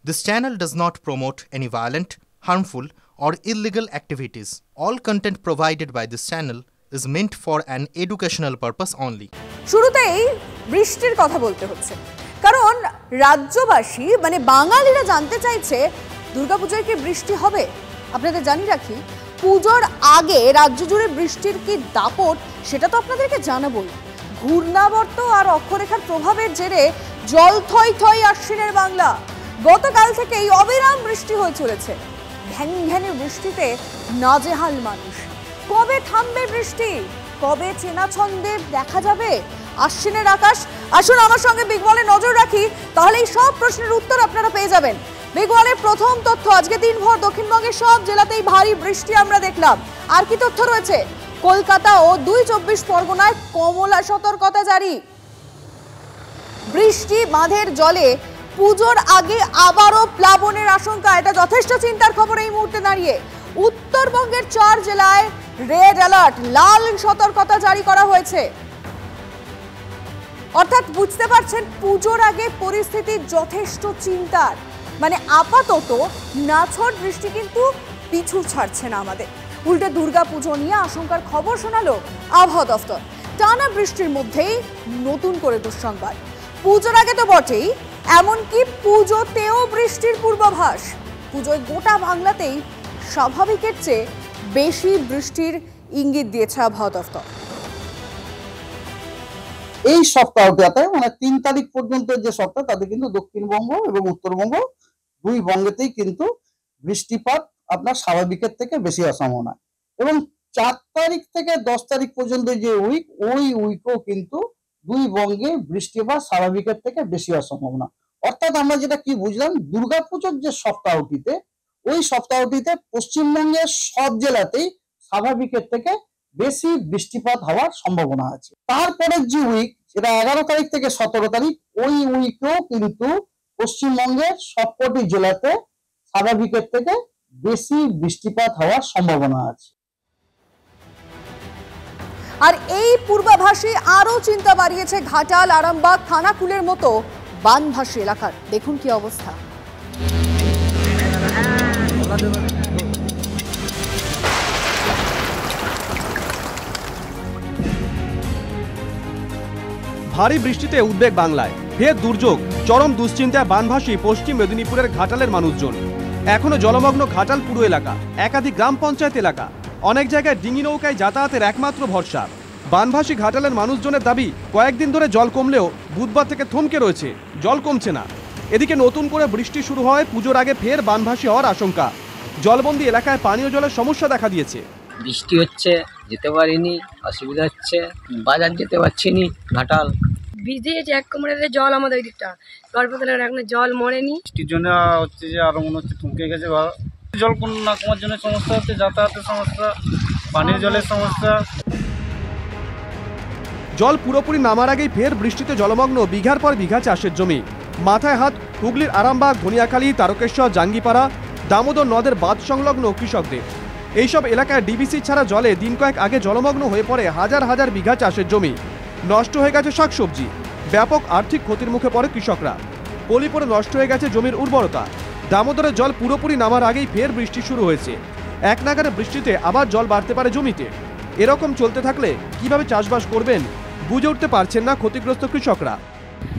This channel does not promote any violent, harmful, or illegal activities. All content provided by this channel is meant for an educational purpose only. শুরুতেই বৃষ্টির কথা বলতে হচ্ছে, কারণ রাজ্যবাসী মানে বাঙালিরা জানতে চাইছে দুর্গাপূজায় কি বৃষ্টি হবে। আপনাদের জানিয়ে রাখি, পুজোর আগে রাজ্য জুড়ে বৃষ্টির কি দাপট সেটা তো আপনাদেরকে জানাবোই। ঘূর্ণাবর্ত আর অক্ষরেখার প্রভাবের জেরে জল থই থই আশ্বিনের বাংলা। গতকাল থেকেই অবিরাম বৃষ্টি হয়ে চলেছে। ঘ্যান ঘ্যানে বৃষ্টিতে নাজেহাল মানুষ। কবে থামবে বৃষ্টি? কবে চেনা ছন্দে দেখা যাবে আশ্বিনের আকাশ? আসুন আমার সঙ্গে বিগ ওয়ালে নজর রাখি, তাহলে এই সব প্রশ্নের উত্তর আপনারা পেয়ে যাবেন। বিগ ওয়ালের প্রথম তথ্য, আজকে দিনভর দক্ষিণবঙ্গের সব জেলাতেই ভারী বৃষ্টি আমরা দেখলাম। আর কি তথ্য রয়েছে? কলকাতা ও ২ পরগনায় কমলা সতর্কতা জারি। বৃষ্টি বাঁধের জলে পুজোর আগে আবারও প্লাবনের আশঙ্কা, এটা যথেষ্ট চিন্তার খবর এই মুহূর্তে দাঁড়িয়ে। উত্তরবঙ্গের ৪ জেলায় রেড অ্যালার্ট, লাল সতর্কতা জারি করা হয়েছে। অর্থাৎ বুঝতে পারছেন, পুজোর আগে পরিস্থিতি যথেষ্ট চিন্তার। মানে আপাতত নাছড় বৃষ্টি কিন্তু পিছু ছাড়ছে না আমাদের, উল্টে দুর্গাপুজো নিয়ে আশঙ্কার খবর শোনালো আবহাওয়া দফতর। টানা বৃষ্টির মধ্যেই নতুন করে দুঃসংবাদ। পুজোর আগে তো বটেই, এমনকি পুজোতেও বৃষ্টির পূর্বাভাস। পুজোয় গোটা বাংলাতেই স্বাভাবিকের চেয়ে বেশি বৃষ্টির ইঙ্গিত দিয়েছে আবহাওয়া দফতর। এই সপ্তাহটাতে মানে ৩ তারিখ পর্যন্ত যে সপ্তাহ, তাতে কিন্তু দক্ষিণবঙ্গ এবং উত্তরবঙ্গ দুই বঙ্গেতেই কিন্তু বৃষ্টিপাত আপনার স্বাভাবিকের থেকে বেশি হওয়ার সম্ভাবনা। এবং ৪ তারিখ থেকে ১০ তারিখ পর্যন্ত যে উইক, ওই উইকও কিন্তু দুই বঙ্গে বৃষ্টিপাত স্বাভাবিকের থেকে বেশি হওয়ার সম্ভাবনা। অর্থাৎ আমরা যেটা কি বুঝলাম, দুর্গাপুজোর যে সপ্তাহটিতে, ওই সপ্তাহটিতে পশ্চিমবঙ্গের সব জেলাতেই স্বাভাবিকের থেকে বেশি বৃষ্টিপাত হওয়ার সম্ভাবনা আছে। তারপরের যে উইক, সেটা ১১ তারিখ থেকে ১৭ তারিখ, ওই উইকেও কিন্তু পশ্চিমবঙ্গের সবকটি জেলাতে স্বাভাবিকের থেকে বেশি বৃষ্টিপাত হওয়ার সম্ভাবনা আছে। আর এই পূর্বাভাসে আরো চিন্তা বাড়িয়েছে ঘাটাল, আরামবাগ, খানাকুলের মতো বানভাসী এলাকার। দেখুন কি অবস্থা। ভারী বৃষ্টিতে উদ্বেগ বাংলায়, ফের দুর্যোগ, চরম দুশ্চিন্তায় বানভাসী পশ্চিম মেদিনীপুরের ঘাটালের মানুষজন। এখনো জলমগ্ন ঘাটাল পুরো এলাকা, একাধিক গ্রাম পঞ্চায়েত এলাকা, অনেক জায়গায় ডিঙি নৌকায় যাতায়াতের একমাত্র ভরসা। বানভাসী ঘাটালের মানুষজনের দাবি, কয়েকদিন ধরে জল কমলেও বুধবার থেকে থমকে রয়েছে, জল কমছে না। এদিকে নতুন করে বৃষ্টি শুরু হয়, পুজোর আগে ফের বানভাসী হওয়ার আশঙ্কা। জলবন্দী এলাকায় পানীয় জলের সমস্যা দেখা দিয়েছে। বৃষ্টি হচ্ছে, যেতে পারিনি, অসুবিধা হচ্ছে, বাজার যেতে পারছি নি। ঘাটাল ভিজেছে, এক কোমরের জল আমাদের ওই দিকটা, গর্ভতলার এখনো জল মরেনি। বৃষ্টির জন্য হচ্ছে যে আরো মনে হচ্ছে থমকে গেছে। জল না কমার জন্য সমস্যা হচ্ছে, যাতায়াতের সমস্যা, পানীয় জলের সমস্যা। জল পুরোপুরি নামার আগেই ফের বৃষ্টিতে জলমগ্ন বিঘার পর বিঘা চাষের জমি। মাথায় হাত হুগলির আরামবাগ, ধনিয়াখালী, তারকেশ্বর, জাঙ্গিপাড়া, দামোদর নদের বাঁধ সংলগ্ন কৃষকদের। এইসব এলাকায় ডিবিসি ছাড়া জলে দিন কয়েক আগে জলমগ্ন হয়ে পড়ে হাজার হাজার বিঘা চাষের জমি। নষ্ট হয়ে গেছে শাকসবজি, ব্যাপক আর্থিক ক্ষতির মুখে পড়ে কৃষকরা। পলি পড়ে নষ্ট হয়ে গেছে জমির উর্বরতা। দামোদরের জল পুরোপুরি নামার আগেই ফের বৃষ্টি শুরু হয়েছে। এক নাগারে বৃষ্টিতে আবার জল বাড়তে পারে জমিতে। এরকম চলতে থাকলে কিভাবে চাষবাস করবেন বুঝে উঠতে পারছেন না ক্ষতিগ্রস্ত কৃষকরা।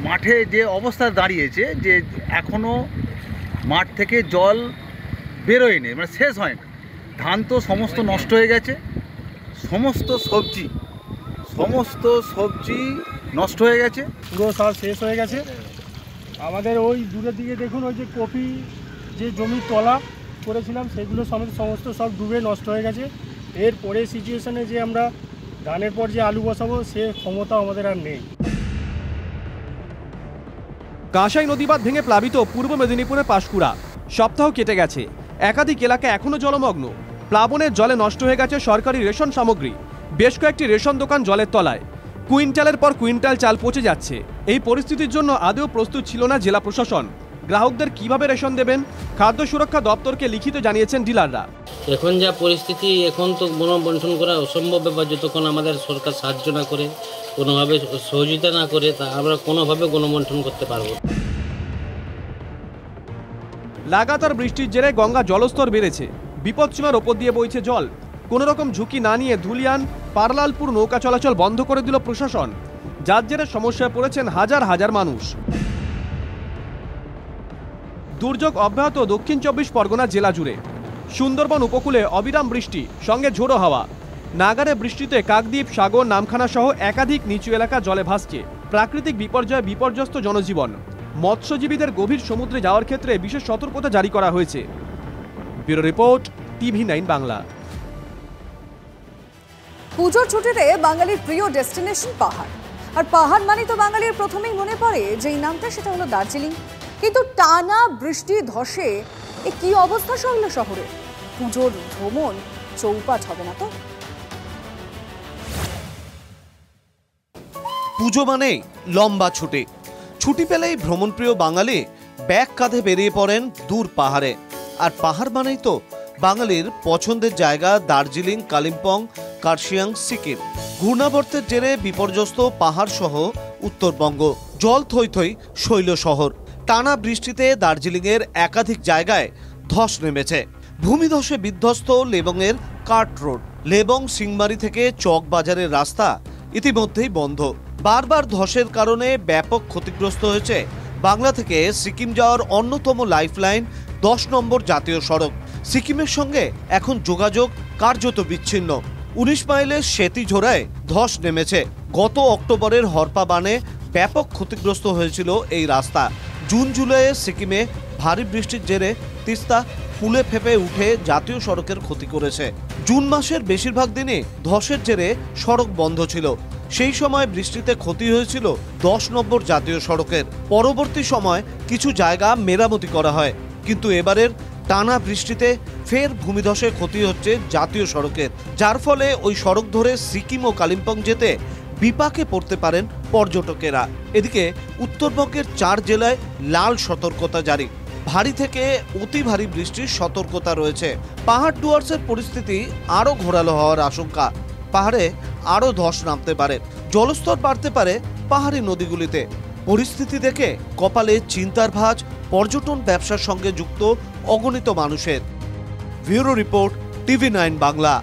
মাঠে যে অবস্থা দাঁড়িয়েছে, যে এখনো মাঠ থেকে জল বেরোয়নি, মানে শেষ হয় না। ধান তো সমস্ত নষ্ট হয়ে গেছে, সমস্ত সবজি নষ্ট হয়ে গেছে, পুরো সার শেষ হয়ে গেছে। আমাদের ওই দূরের দিকে দেখুন, ওই যে কপি যে জমি তলা করেছিলাম, সেগুলো সমস্ত সব ডুবে নষ্ট হয়ে গেছে। এর পরে সিচুয়েশনে যে আমরা ধানের পর যে আলু বসাবো, সে ক্ষমতা আমাদের আর নেই। কাঁসাই নদীবাঁধ ভেঙে প্লাবিত পূর্ব মেদিনীপুরের পাঁশকুড়া। সপ্তাহ কেটে গেছে, একাধিক এলাকা এখনো জলমগ্ন। প্লাবনের জলে নষ্ট হয়ে গেছে সরকারি রেশন সামগ্রী। বেশ কয়েকটি রেশন দোকান জলের তলায়। কুইন্টালের পর কুইন্টাল চাল পচে যাচ্ছে। এই পরিস্থিতির জন্য আদৌ প্রস্তুত ছিল না জেলা প্রশাসন। গ্রাহকদের কিভাবে রেশন দেবেন, খাদ্য সুরক্ষা দপ্তরকে লিখিত জানিয়েছেন ডিলাররা। এখন যা পরিস্থিতি, এখন তো গণবন্টন করা অসম্ভব ব্যাপার। যতক্ষণ আমাদের সরকার সাহায্য না করে, কোনোভাবে সহযোগিতা না করে, তা আমরা কোনোভাবে গণবন্টন করতে পারবো। লাগাতার বৃষ্টির জেরে গঙ্গা জলস্তর বেড়েছে, বিপদসীমার ওপর দিয়ে বইছে জল। কোনো রকম ঝুঁকি না নিয়ে ধুলিয়ান পারলালপুর নৌকা চলাচল বন্ধ করে দিল প্রশাসন, যার জেরে সমস্যায় পড়েছেন হাজার হাজার মানুষ। দুর্যোগ অব্যাহত দক্ষিণ 24 পরগনা জেলা জুড়ে। সুন্দরবন উপকূলে অবিরাম বৃষ্টি, সঙ্গে ঝোড়ো হাওয়া। নাগারে বৃষ্টিতে কাকদ্বীপ, সাগর, নামখানা সহ একাধিক নিচু এলাকা জলে ভাসছে। প্রাকৃতিক বিপর্যয়ে বিপর্যস্ত জনজীবন। মৎস্যজীবীদের গভীর সমুদ্রে যাওয়ার ক্ষেত্রে বিশেষ সতর্কতা জারি করা হয়েছে। Bureau report, TV9 Bangla. পুজোর ছুটিতে বাঙালির প্রিয় ডেস্টিনেশন পাহাড়, আর পাহাড় মানে তো বাঙালির প্রথমেই মনে পড়ে যেই নামটা, সেটা হলো দার্জিলিং। কিন্তু টানা বৃষ্টি ধসে এ কি অবস্থা সইল শহরে? পুজোর ভ্রমণ চৌপাট হবে না তো? পুজো মানে লম্বা ছুটি। ছুটি পেলেই ভ্রমণপ্রিয় বাঙালি ব্যাগ কাঁধে বেরিয়ে পড়েন দূর পাহাড়ে। আর পাহাড় মানেই তো বাঙালির পছন্দের জায়গা দার্জিলিং, কালিম্পং, কার্শিয়াং, সিকিম। ঘূর্ণাবর্তের জেরে বিপর্যস্ত পাহাড় সহ উত্তরবঙ্গ, জল থই থই শৈল শহর। টানা বৃষ্টিতে দার্জিলিংয়ের একাধিক জায়গায় ধস নেমেছে। ভূমিধসে বিধ্বস্ত লেবংয়ের কার্ট রোড। লেবং সিংমারি থেকে চক বাজারের রাস্তা ইতিমধ্যেই বন্ধ। বারবার ধসের কারণে ব্যাপক ক্ষতিগ্রস্ত হয়েছে বাংলা থেকে সিকিম যাওয়ার অন্যতম লাইফলাইন 10 নম্বর জাতীয় সড়ক। সিকিমের সঙ্গে এখন যোগাযোগ কার্যত বিচ্ছিন্ন। 19 মাইলের সেতিঝোড়ায় ধস নেমেছে। গত অক্টোবরের হরপা বানে ব্যাপক ক্ষতিগ্রস্ত হয়েছিল এই রাস্তা। জুন জুলাইয়ে সিকিমে ভারী বৃষ্টির জেরে তিস্তা ফুলে ফেপে উঠে জাতীয় সড়কের ক্ষতি করেছে। জুন মাসের বেশিরভাগ দিনে ধসের জেরে সড়ক বন্ধ ছিল। সেই সময় বৃষ্টিতে ক্ষতি হয়েছিল 10 নম্বর জাতীয় সড়কের। পরবর্তী সময় কিছু জায়গা মেরামতি করা হয়, কিন্তু এবারের টানা বৃষ্টিতে ফের ভূমিধসে ক্ষতি হচ্ছে জাতীয় সড়কের, যার ফলে ওই সড়ক ধরে সিকিম ও কালিম্পং যেতে বিপাকে পড়তে পারেন পর্যটকেরা। এদিকে উত্তরবঙ্গের 4 জেলায় লাল সতর্কতা জারি। ভারী থেকে অতি ভারী বৃষ্টির সতর্কতা রয়েছে। পাহাড় ডুয়ার্সের পরিস্থিতি আরও ঘোরালো হওয়ার আশঙ্কা। পাহাড়ে আরও ধস নামতে পারে, জলস্তর বাড়তে পারে পাহাড়ি নদীগুলিতে। পরিস্থিতি দেখে কপালে চিন্তার ভাঁজ পর্যটন ব্যবসার সঙ্গে যুক্ত অগণিত মানুষের। Bureau report, TV9 Bangla.